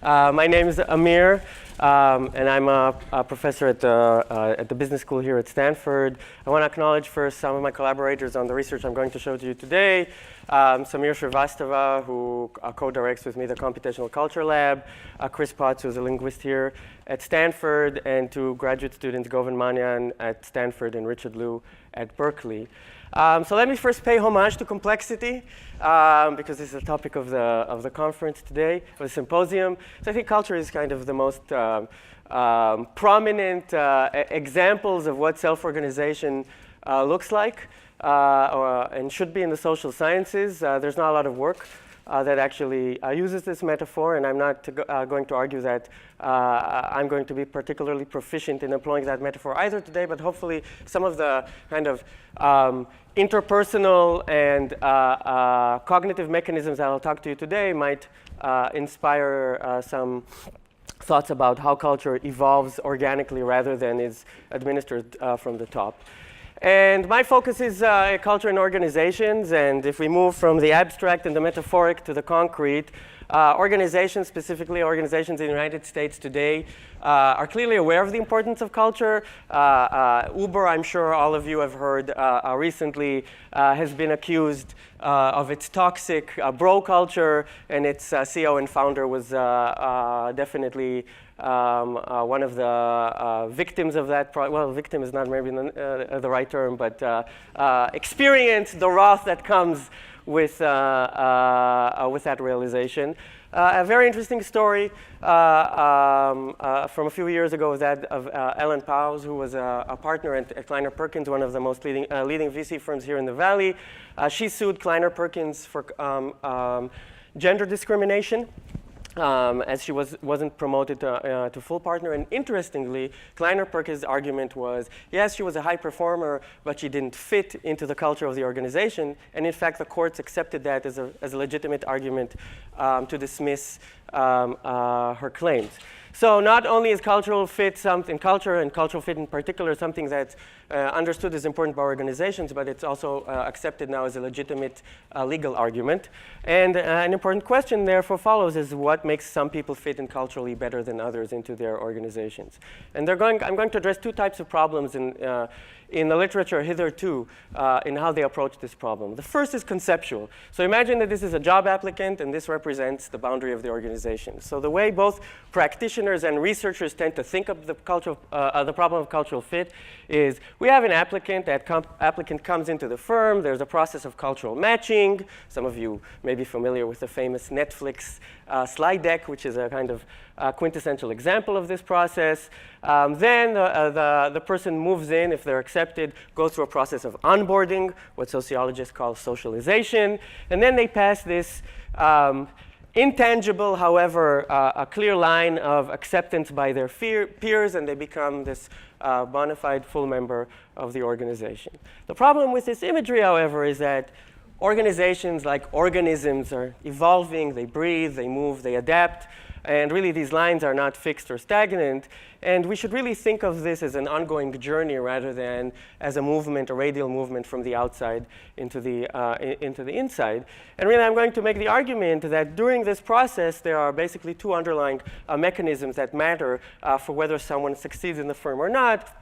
My name is Amir, and I'm a professor at the business school here at Stanford. I want to acknowledge first some of my collaborators on the research I'm going to show to you today. Samir Shrivastava, who co-directs with me the Computational Culture Lab, Chris Potts, who's a linguist here at Stanford, and two graduate students, Govind Manyan at Stanford and Richard Liu at Berkeley. So let me first pay homage to complexity, because this is the topic of the conference today, of the symposium. So I think culture is kind of the most prominent examples of what self-organization looks like and should be in the social sciences. There's not a lot of work that actually uses this metaphor, and I'm not going to argue that I'm going to be particularly proficient in employing that metaphor either today, but hopefully some of the kind of interpersonal and cognitive mechanisms that I'll talk to you today might inspire some thoughts about how culture evolves organically rather than is administered from the top. And my focus is culture and organizations, and if we move from the abstract and the metaphoric to the concrete, organizations, specifically organizations in the United States today, are clearly aware of the importance of culture. Uber, I'm sure all of you have heard recently, has been accused of its toxic bro culture, and its CEO and founder was definitely one of the victims of that. Well, victim is not maybe the right term, but experienced the wrath that comes with that realization. A very interesting story from a few years ago was that of Ellen Powles, who was a partner at Kleiner Perkins, one of the most leading VC firms here in the Valley. She sued Kleiner Perkins for gender discrimination. As she wasn't promoted to full partner. And interestingly, Kleiner Perkins' argument was, yes, she was a high performer, but she didn't fit into the culture of the organization. And in fact, the courts accepted that as a legitimate argument to dismiss her claims. So not only is cultural fit something, culture and cultural fit in particular, something that's understood as important by organizations, but it's also accepted now as a legitimate legal argument. And an important question therefore follows is what makes some people fit in culturally better than others into their organizations. And I'm going to address two types of problems in the literature hitherto in how they approach this problem. The first is conceptual. So imagine that this is a job applicant and this represents the boundary of the organization. So the way both practitioners and researchers tend to think of the problem of cultural fit is we have an applicant. That applicant comes into the firm. There's a process of cultural matching. Some of you may be familiar with the famous Netflix slide deck, which is a kind of quintessential example of this process. Then the person moves in, if they're accepted, goes through a process of onboarding, what sociologists call socialization, and then they pass this intangible, however, a clear line of acceptance by their peers, and they become this bona fide full member of the organization. The problem with this imagery, however, is that organizations, like organisms, are evolving. They breathe, they move, they adapt. And really, these lines are not fixed or stagnant. And we should really think of this as an ongoing journey rather than as a movement, a radial movement from the outside into the inside. And really, I'm going to make the argument that during this process, there are basically two underlying mechanisms that matter for whether someone succeeds in the firm or not.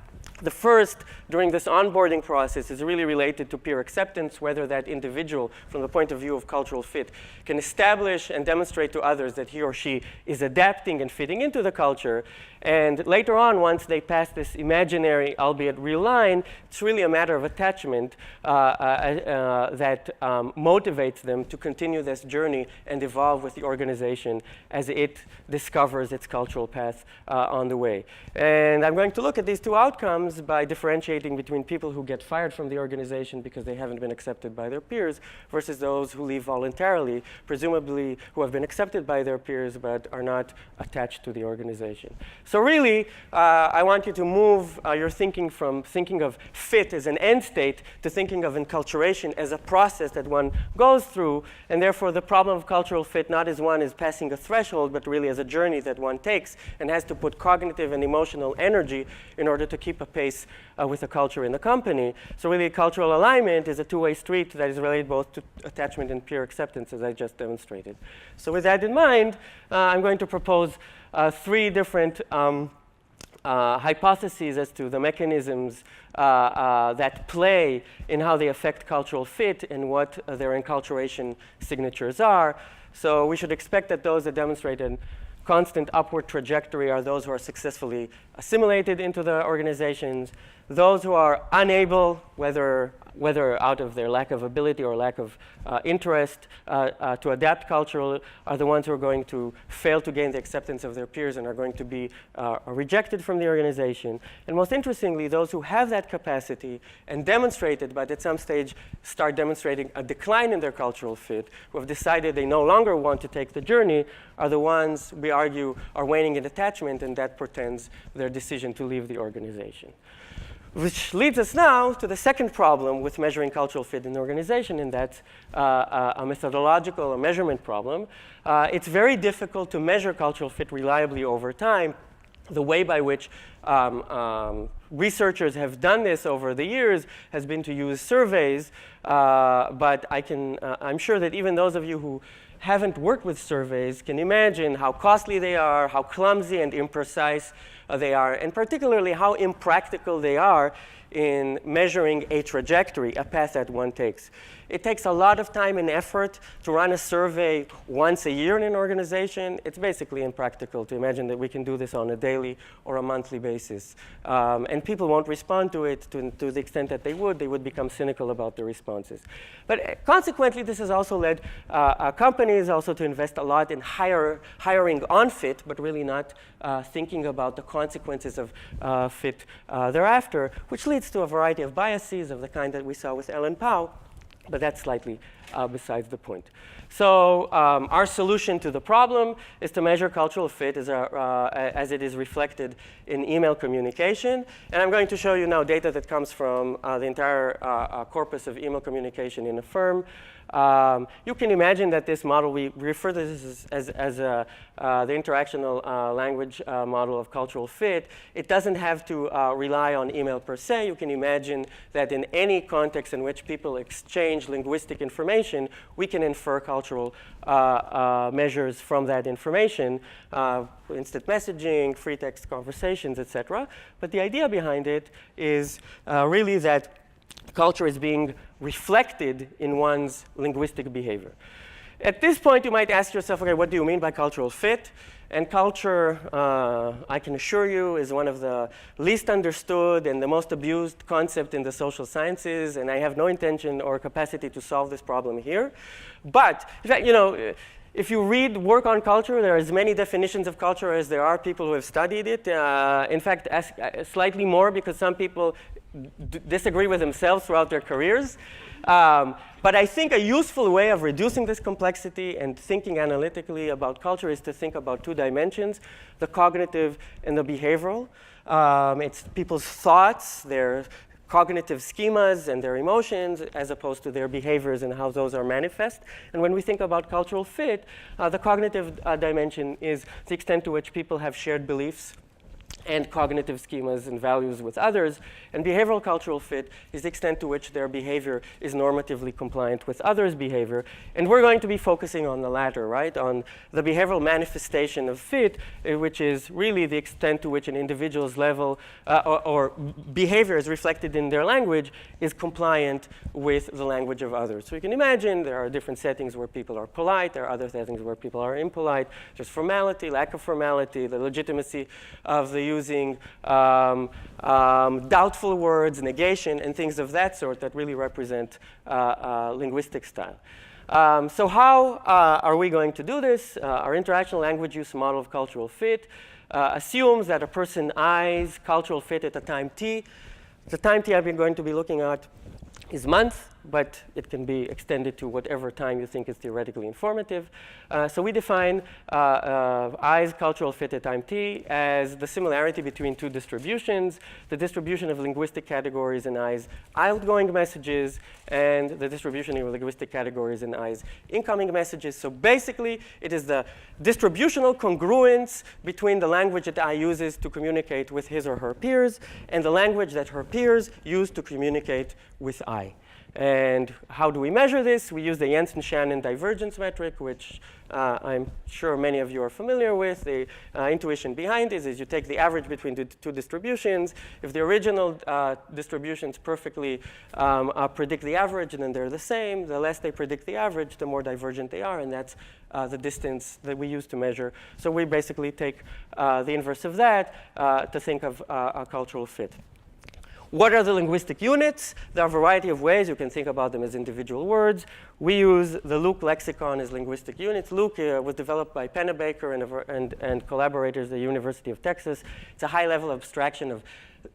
The first, during this onboarding process, is really related to peer acceptance, whether that individual, from the point of view of cultural fit, can establish and demonstrate to others that he or she is adapting and fitting into the culture. And later on, once they pass this imaginary, albeit real line, it's really a matter of attachment that motivates them to continue this journey and evolve with the organization as it discovers its cultural path on the way. And I'm going to look at these two outcomes by differentiating between people who get fired from the organization because they haven't been accepted by their peers versus those who leave voluntarily, presumably who have been accepted by their peers but are not attached to the organization. So really, I want you to move your thinking from thinking of fit as an end state to thinking of enculturation as a process that one goes through, and therefore the problem of cultural fit not as one is passing a threshold, but really as a journey that one takes and has to put cognitive and emotional energy in order to keep a pace with the culture in the company. So really, cultural alignment is a two-way street that is related both to attachment and peer acceptance, as I just demonstrated. So with that in mind, I'm going to propose 3 different hypotheses as to the mechanisms that play in how they affect cultural fit and what their enculturation signatures are. So we should expect that those that demonstrate a constant upward trajectory are those who are successfully assimilated into the organizations. Those who are unable, whether out of their lack of ability or lack of interest to adapt culturally, are the ones who are going to fail to gain the acceptance of their peers and are going to be rejected from the organization. And most interestingly, those who have that capacity and demonstrate it, but at some stage start demonstrating a decline in their cultural fit, who have decided they no longer want to take the journey, are the ones we argue are waning in attachment, and that portends their decision to leave the organization. Which leads us now to the second problem with measuring cultural fit in the organization, and that's a methodological or measurement problem. It's very difficult to measure cultural fit reliably over time. The way by which researchers have done this over the years has been to use surveys, but I'm sure that even those of you who haven't worked with surveys can imagine how costly they are, how clumsy and imprecise they are, and particularly how impractical they are in measuring a trajectory, a path that one takes. It takes a lot of time and effort to run a survey once a year in an organization. It's basically impractical to imagine that we can do this on a daily or a monthly basis. And people won't respond to it to the extent that they would become cynical about the responses. But consequently, this has also led companies also to invest a lot in hiring on fit, but really not thinking about the consequences of fit thereafter, which leads to a variety of biases of the kind that we saw with Ellen Pao. But that's slightly besides the point. So our solution to the problem is to measure cultural fit as it is reflected in email communication. And I'm going to show you now data that comes from the entire corpus of email communication in a firm. You can imagine that this model, we refer to this as the interactional language model of cultural fit. It doesn't have to rely on email per se. You can imagine that in any context in which people exchange linguistic information, we can infer cultural measures from that information, instant messaging, free text conversations, etc. But the idea behind it is really that culture is being reflected in one's linguistic behavior. At this point, you might ask yourself, okay, what do you mean by cultural fit? And culture, I can assure you, is one of the least understood and the most abused concept in the social sciences, and I have no intention or capacity to solve this problem here. But, in fact, if you read work on culture, there are as many definitions of culture as there are people who have studied it. In fact, slightly more, because some people disagree with themselves throughout their careers. But I think a useful way of reducing this complexity and thinking analytically about culture is to think about 2 dimensions, the cognitive and the behavioral. It's people's thoughts, their cognitive schemas and their emotions, as opposed to their behaviors and how those are manifest. And when we think about cultural fit, the cognitive dimension is the extent to which people have shared beliefs and cognitive schemas and values with others. And behavioral cultural fit is the extent to which their behavior is normatively compliant with others' behavior. And we're going to be focusing on the latter, right? On the behavioral manifestation of fit, which is really the extent to which an individual's level or behavior is reflected in their language is compliant with the language of others. So you can imagine there are different settings where people are polite. There are other settings where people are impolite. There's formality, lack of formality, the legitimacy of the using doubtful words, negation, and things of that sort that really represent linguistic style. So how are we going to do this? Our interactional language use model of cultural fit assumes that a person eyes cultural fit at a time t. The time t I've been going to be looking at is month, but it can be extended to whatever time you think is theoretically informative. So we define I's cultural fit at time t as the similarity between two distributions, the distribution of linguistic categories in I's outgoing messages, and the distribution of linguistic categories in I's incoming messages. So basically, it is the distributional congruence between the language that I uses to communicate with his or her peers and the language that her peers use to communicate with I. And how do we measure this? We use the Jensen-Shannon divergence metric, which I'm sure many of you are familiar with. The intuition behind this is you take the average between the two distributions. If the original distributions perfectly predict the average, and then they're the same, the less they predict the average, the more divergent they are, and that's the distance that we use to measure. So we basically take the inverse of that to think of a cultural fit. What are the linguistic units? There are a variety of ways. You can think about them as individual words. We use the Luke lexicon as linguistic units. Luke was developed by Pennebaker and collaborators at the University of Texas. It's a high-level abstraction of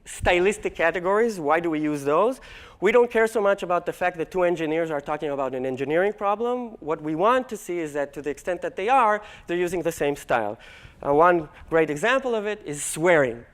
stylistic categories. Why do we use those? We don't care so much about the fact that two engineers are talking about an engineering problem. What we want to see is that to the extent that they are, they're using the same style. One great example of it is swearing.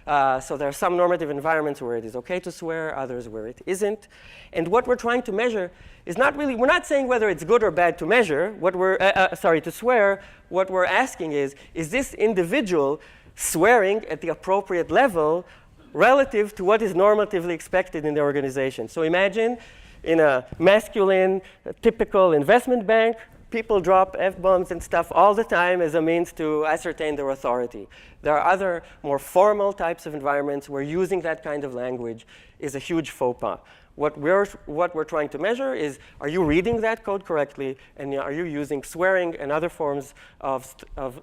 So there are some normative environments where it is OK to swear, others where it isn't. And what we're trying to measure is not really, we're not saying whether it's good or bad to measure. What we're, to swear. What we're asking is this individual swearing at the appropriate level relative to what is normatively expected in the organization? So imagine in a masculine, typical investment bank, people drop F-bombs and stuff all the time as a means to ascertain their authority. There are other more formal types of environments where using that kind of language is a huge faux pas. What we're trying to measure is, are you reading that code correctly, and are you using swearing and other forms of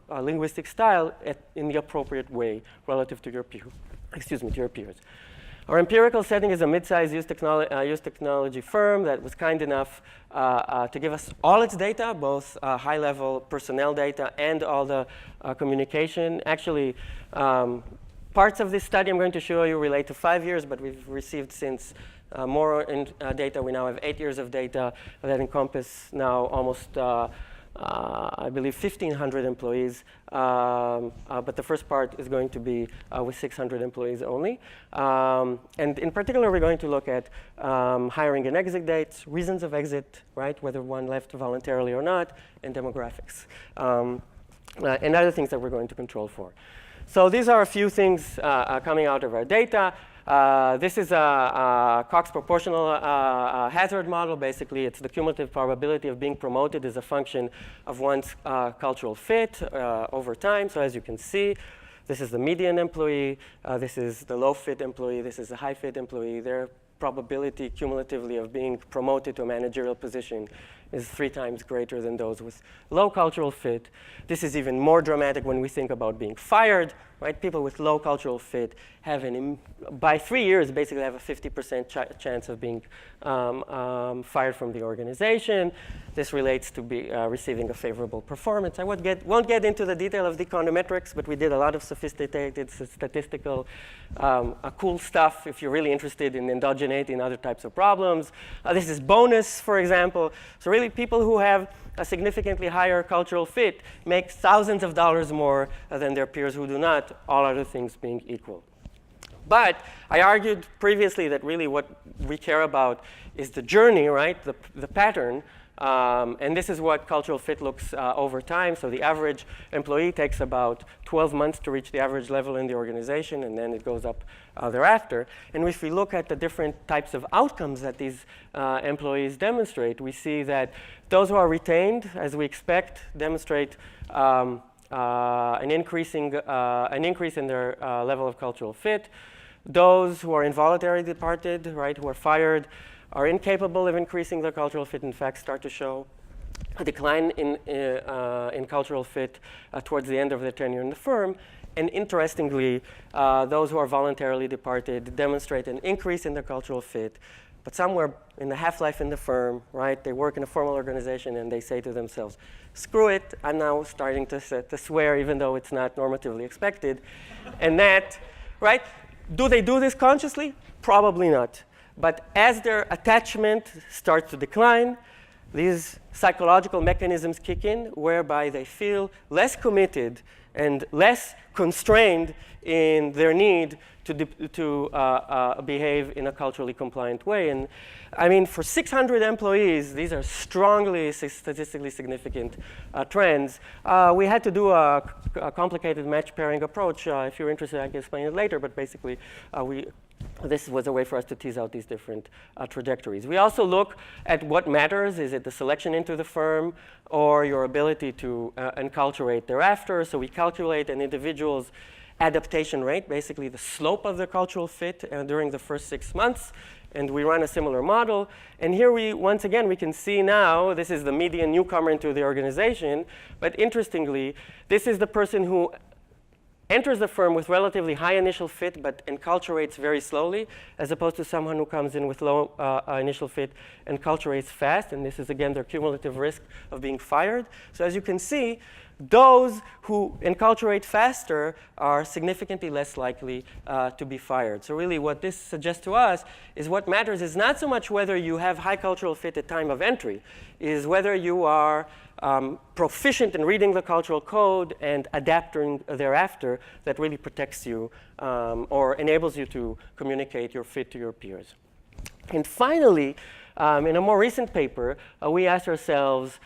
linguistic style in the appropriate way relative to your peers. Our Empirical Setting is a mid-sized use technology firm that was kind enough to give us all its data, both high-level personnel data and all the communication. Actually, parts of this study I'm going to show you relate to 5 years, but we've received since more data. We now have 8 years of data that encompass now almost I believe 1,500 employees, but the first part is going to be with 600 employees only. And in particular, we're going to look at hiring and exit dates, reasons of exit, right, whether one left voluntarily or not, and demographics, and other things that we're going to control for. So these are a few things coming out of our data. This is a Cox proportional hazard model. Basically, it's the cumulative probability of being promoted as a function of one's cultural fit over time. So as you can see, this is the median employee. This is the low fit employee. This is the high fit employee. Their probability cumulatively of being promoted to a managerial position is 3 times greater than those with low cultural fit. This is even more dramatic when we think about being fired, right? People with low cultural fit have by 3 years, basically have a 50% chance of being fired from the organization. This relates to receiving a favorable performance. I won't get into the detail of the econometrics, but we did a lot of sophisticated statistical cool stuff if you're really interested in endogenating other types of problems. This is bonus, for example. So really, people who have a significantly higher cultural fit make thousands of dollars more than their peers who do not, all other things being equal. But I argued previously that really what we care about is the journey, right, the pattern. And this is what cultural fit looks over time. So the average employee takes about 12 months to reach the average level in the organization, and then it goes up thereafter. And if we look at the different types of outcomes that these employees demonstrate, we see that those who are retained, as we expect, demonstrate an increase in their level of cultural fit. Those who are involuntarily departed, right, who are fired, are incapable of increasing their cultural fit, in fact, start to show a decline in cultural fit towards the end of their tenure in the firm. And interestingly, those who are voluntarily departed demonstrate an increase in their cultural fit, but somewhere in the half-life in the firm, right, they work in a formal organization and they say to themselves, screw it, I'm now starting to swear even though it's not normatively expected. And that, right, do they do this consciously? Probably not. But as their attachment starts to decline, these psychological mechanisms kick in, whereby they feel less committed and less constrained in their need to behave in a culturally compliant way. And I mean, for 600 employees, these are strongly statistically significant trends. We had to do a complicated match pairing approach. If you're interested, I can explain it later. But basically, this was a way for us to tease out these different trajectories. We also look at what matters. Is it the selection into the firm or your ability to enculturate thereafter? So we calculate an individual's adaptation rate, basically the slope of the cultural fit during the first 6 months. And we run a similar model. And here once again, we can see now, this is the median newcomer into the organization. But interestingly, this is the person who enters the firm with relatively high initial fit, but enculturates very slowly, as opposed to someone who comes in with low initial fit and enculturates fast. And this is, again, their cumulative risk of being fired. So as you can see, those who enculturate faster are significantly less likely to be fired. So really what this suggests to us is what matters is not so much whether you have high cultural fit at time of entry, is whether you are proficient in reading the cultural code and adapting thereafter that really protects you or enables you to communicate your fit to your peers. And finally, in a more recent paper, we asked ourselves,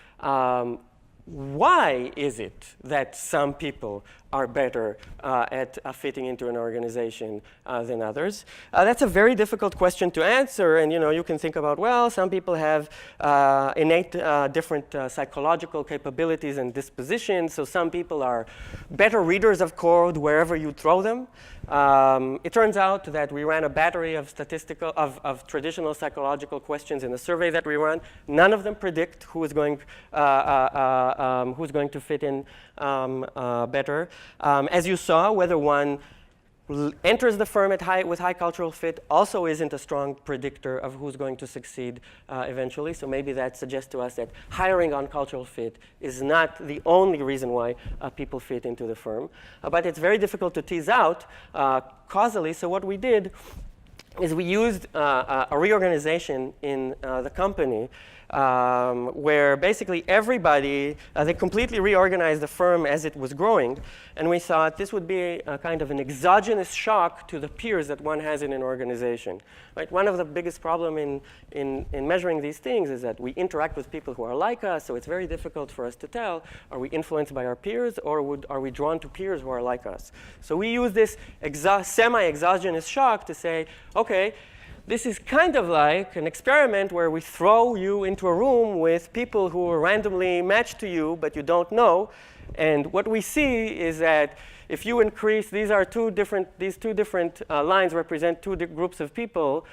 why is it that some people are better at fitting into an organization than others? That's a very difficult question to answer. And you can think about, well, some people have innate different psychological capabilities and dispositions. So some people are better readers of code wherever you throw them. It turns out that we ran a battery of traditional psychological questions in the survey that we ran. None of them predict who is going to fit in better. As you saw, whether one enters the firm with high cultural fit also isn't a strong predictor of who's going to succeed eventually. So maybe that suggests to us that hiring on cultural fit is not the only reason why people fit into the firm. But it's very difficult to tease out causally. So what we did is we used a reorganization in the company where basically everybody, they completely reorganized the firm as it was growing. And we thought this would be a kind of an exogenous shock to the peers that one has in an organization. Right? One of the biggest problems in measuring these things is that we interact with people who are like us, so it's very difficult for us to tell, are we influenced by our peers or are we drawn to peers who are like us? So we use this semi-exogenous shock to say, okay, this is kind of like an experiment where we throw you into a room with people who are randomly matched to you, but you don't know. And what we see is that if you increase, these two different lines represent two groups of people,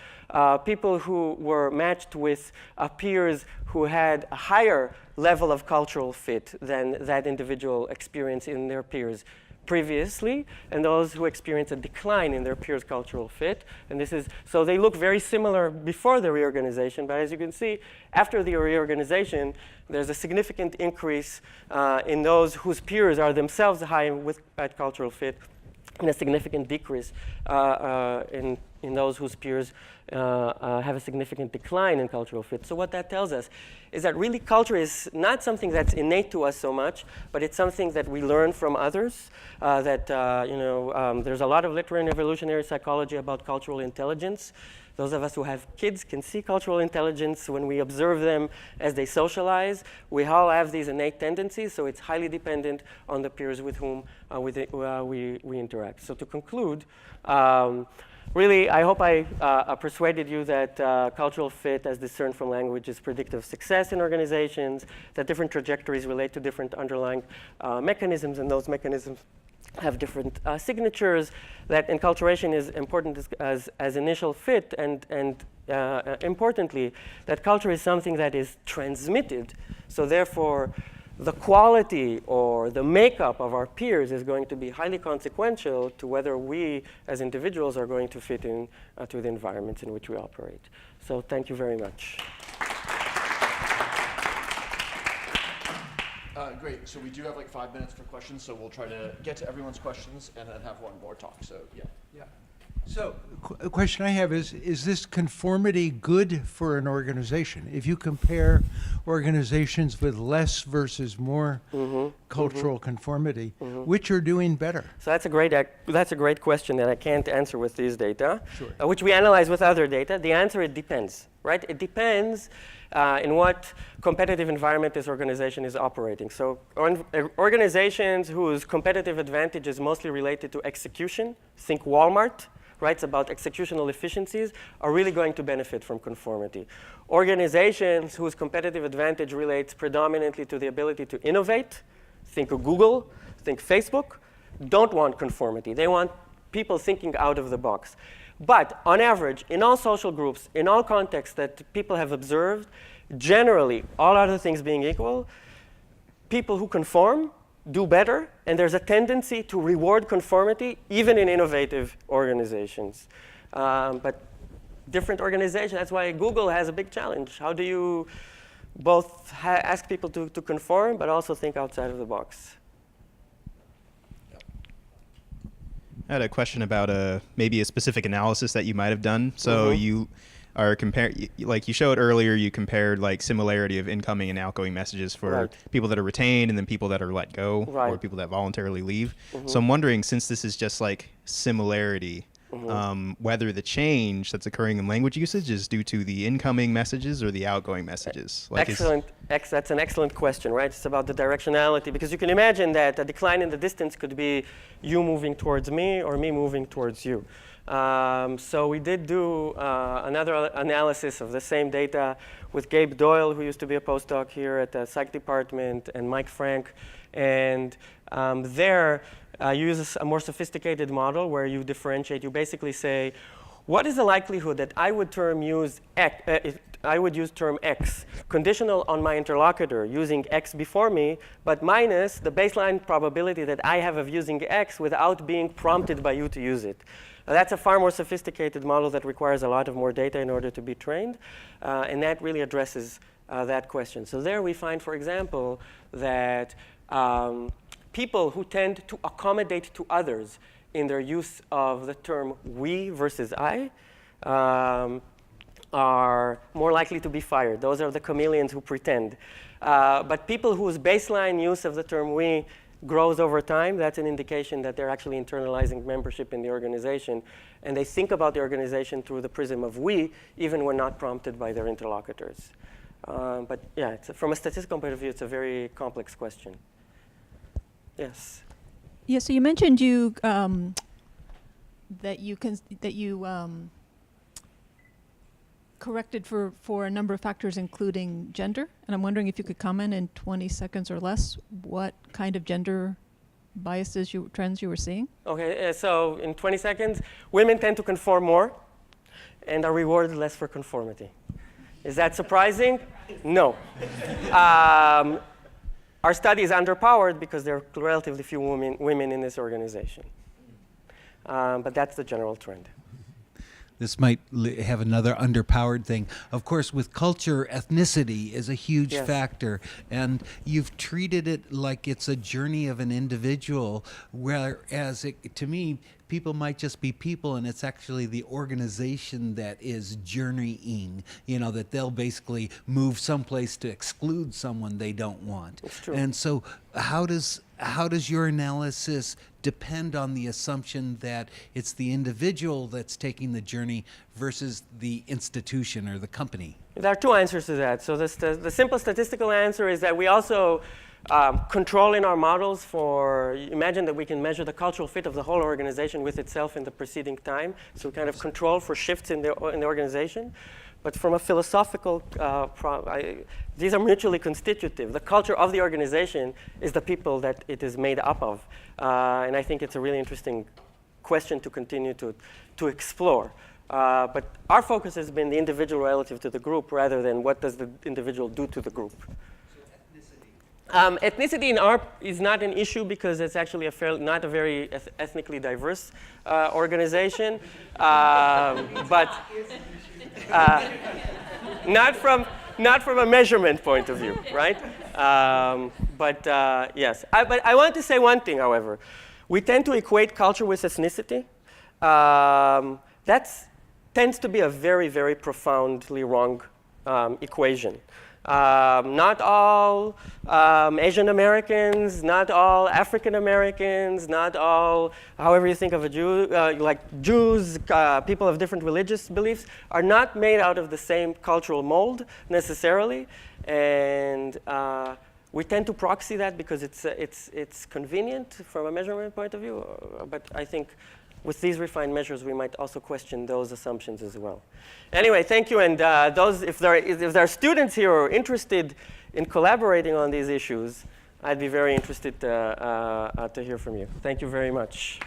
people who were matched with peers who had a higher level of cultural fit than that individual experienced in their peers previously, and those who experience a decline in their peers' cultural fit. And this is, so they look very similar before the reorganization, but as you can see, after the reorganization, there's a significant increase in those whose peers are themselves high at cultural fit, and a significant decrease in those whose peers have a significant decline in cultural fit. So what that tells us is that really culture is not something that's innate to us so much, but it's something that we learn from others. There's a lot of literature in evolutionary psychology about cultural intelligence. Those of us who have kids can see cultural intelligence when we observe them as they socialize. We all have these innate tendencies, so it's highly dependent on the peers with whom we interact. So to conclude, really, I hope I persuaded you that cultural fit, as discerned from language, is predictive of success in organizations, that different trajectories relate to different underlying mechanisms, and those mechanisms have different signatures, that enculturation is important as initial fit, and importantly, that culture is something that is transmitted. So therefore, the quality or the makeup of our peers is going to be highly consequential to whether we as individuals are going to fit in to the environments in which we operate. So thank you very much. Great. So we do have like 5 minutes for questions, so we'll try to get to everyone's questions and then have one more talk. So yeah. So, a question I have is this conformity good for an organization? If you compare organizations with less versus more cultural conformity, which are doing better? So that's a great question that I can't answer with these data, Sure. which we analyze with other data. The answer, it depends, right? It depends in what competitive environment this organization is operating. So organizations whose competitive advantage is mostly related to execution, think Walmart, right? It's about executional efficiencies, are really going to benefit from conformity. Organizations whose competitive advantage relates predominantly to the ability to innovate, think of Google, think Facebook, don't want conformity. They want people thinking out of the box. But on average, in all social groups, in all contexts that people have observed, generally, all other things being equal, people who conform do better, and there's a tendency to reward conformity even in innovative organizations. But different organizations, that's why Google has a big challenge. How do you both ask people to conform, but also think outside of the box? I had a question about maybe a specific analysis that you might have done. So you are like you showed earlier, you compared like similarity of incoming and outgoing messages for people that are retained and then people that are let go or people that voluntarily leave. So I'm wondering, since this is just like similarity, whether the change that's occurring in language usage is due to the incoming messages or the outgoing messages. Like excellent. That's an excellent question, right? It's about the directionality, because you can imagine that a decline in the distance could be you moving towards me or me moving towards you. So we did do another analysis of the same data with Gabe Doyle, who used to be a postdoc here at the psych department, and Mike Frank. And there, you use a more sophisticated model where you differentiate. You basically say, what is the likelihood that I would use term X, conditional on my interlocutor using X before me, but minus the baseline probability that I have of using X without being prompted by you to use it. That's a far more sophisticated model that requires a lot of more data in order to be trained, and that really addresses that question. So there we find, for example, that people who tend to accommodate to others in their use of the term we versus I are more likely to be fired. Those are the chameleons who pretend. But people whose baseline use of the term we grows over time, that's an indication that they're actually internalizing membership in the organization. And they think about the organization through the prism of we, even when not prompted by their interlocutors. But yeah, from a statistical point of view, it's a very complex question. Yes? Yeah, so you mentioned that you corrected for a number of factors, including gender. And I'm wondering if you could comment in 20 seconds or less what kind of gender biases, trends you were seeing. OK, so in 20 seconds, women tend to conform more and are rewarded less for conformity. Is that surprising? No. Our study is underpowered because there are relatively few women in this organization. But that's the general trend. This might have another underpowered thing. Of course, with culture, ethnicity is a huge factor, and you've treated it like it's a journey of an individual, whereas to me, people might just be people, and it's actually the organization that is journeying, that they'll basically move someplace to exclude someone they don't want. That's true. And so how does your analysis depend on the assumption that it's the individual that's taking the journey versus the institution or the company? There are two answers to that. So the simple statistical answer is that we also control in our models imagine that we can measure the cultural fit of the whole organization with itself in the preceding time. So we kind of control for shifts in the organization. But from a philosophical, these are mutually constitutive. The culture of the organization is the people that it is made up of. And I think it's a really interesting question to continue to explore. But our focus has been the individual relative to the group rather than what does the individual do to the group. Ethnicity in ARP is not an issue because it's actually not a very ethnically diverse organization. But not from a measurement point of view, right? Yes. But I want to say one thing, however. We tend to equate culture with ethnicity. that tends to be a very, very profoundly wrong equation. Not all Asian Americans, not all African Americans, not all, however you think of a Jew, like Jews, people of different religious beliefs, are not made out of the same cultural mold necessarily. And we tend to proxy that because it's convenient from a measurement point of view. But I think with these refined measures, we might also question those assumptions as well. Anyway, thank you. And if there are students here who are interested in collaborating on these issues, I'd be very interested to hear from you. Thank you very much.